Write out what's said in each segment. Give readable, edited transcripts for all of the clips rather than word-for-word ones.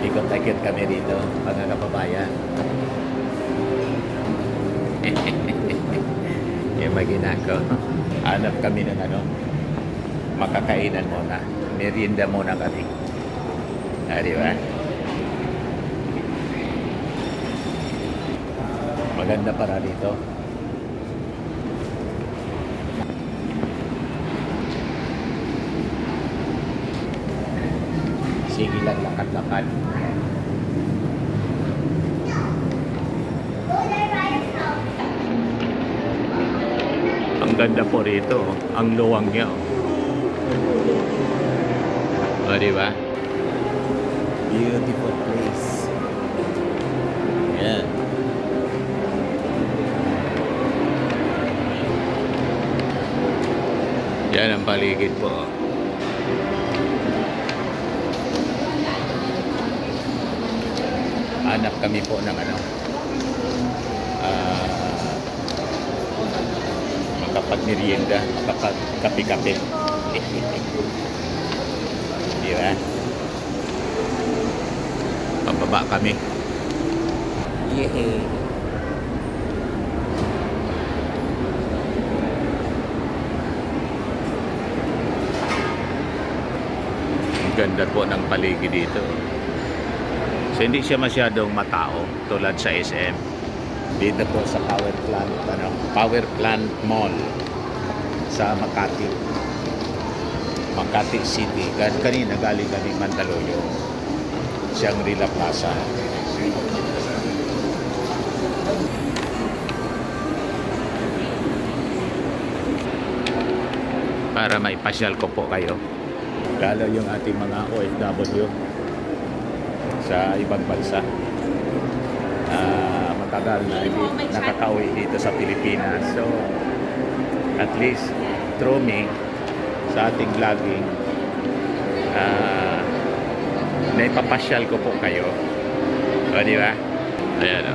Ikot-ikot kami rito, mga kababayan. Yung magina ko. Hanap kami ng makakainan muna. Merienda muna kami. Di ba? Maganda para dito. Sige lang, lakad-lakad. Ang ganda po rito. Ang luwang niya. Di ba? Beautiful place. Yan. Yan ang paligid po. Hanap kami po ng makapag-merienda, makapag-kape-kape. Di ba? Pababa kami. Yehey! Ang ganda po ng paligid dito. So, hindi siya masyadong matao tulad sa SM. Dito po sa Power Plant Mall sa Makati. Makati City. Kanina galing kami Mandaluyong. Shangri-La Plaza. Para maipasyal ko po kayo. Lalo yung ating mga OFW sa ibang bansa. Matagal na hindi nakakauwi dito sa Pilipinas. So, at least through me, sa ating vlogging, naipapasyal ko po kayo. O, di ba? Ayan o.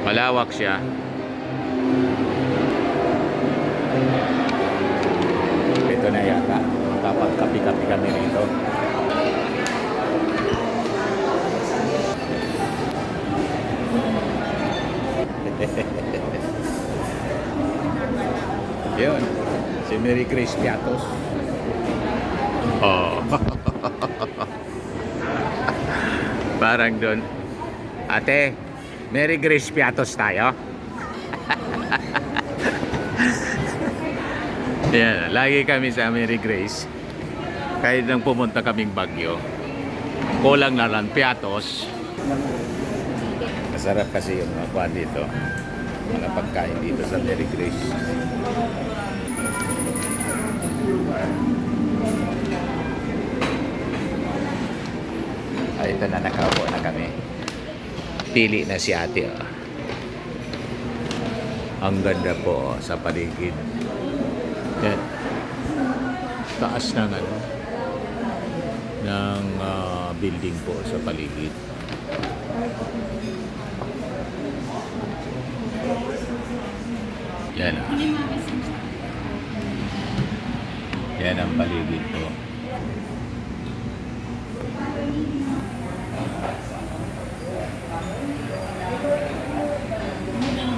Malawak siya. Ito na yata. Kapag kapi-kapi kami rito. Yun, si Mary Grace Piatos. Oh. Parang doon. Ate, Mary Grace Piatos tayo. Yan, lagi kami sa Mary Grace. Kahit nang pumunta kaming Baguio, kulang na lang Piatos. Masarap kasi yung mga kwan dito, mga pagkain dito sa Mary Grace. Ito na, nakaupo na kami. Pili na si ate. Ang ganda po sa paligid. Yan. Taas ng building po sa paligid. Yan ah. Yan ang paligid po.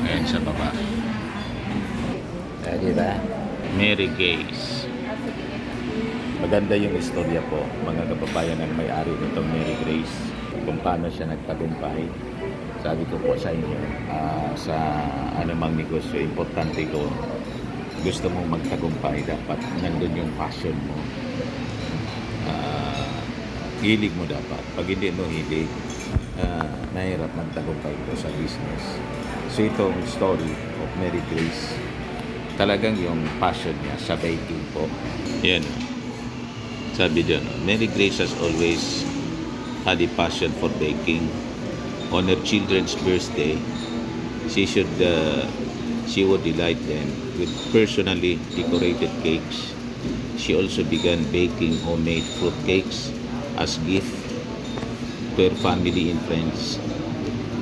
Ayan sa baba. Diba? Mary Grace. Maganda yung istorya po, mga kababayan, ng may-ari nitong Mary Grace. Kung paano siya nagtagumpay. Sabi ko po sa inyo, sa anumang negosyo, importante ko, gusto mong magtagumpay, dapat nandun yung passion mo. Hilig mo dapat. Pag hindi mo hilig, nahirap magtagumpay ko sa business. So itong story of Mary Grace, talagang yung passion niya sa baking po. Yan. Sabi dyan, Mary Grace has always had a passion for baking. On her children's birthday, she would delight them with personally decorated cakes. She also began baking homemade fruit cakes as gift to her family and friends.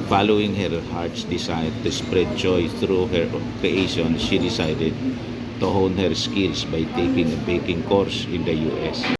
Following her heart's desire to spread joy through her creation, she decided to hone her skills by taking a baking course in the US.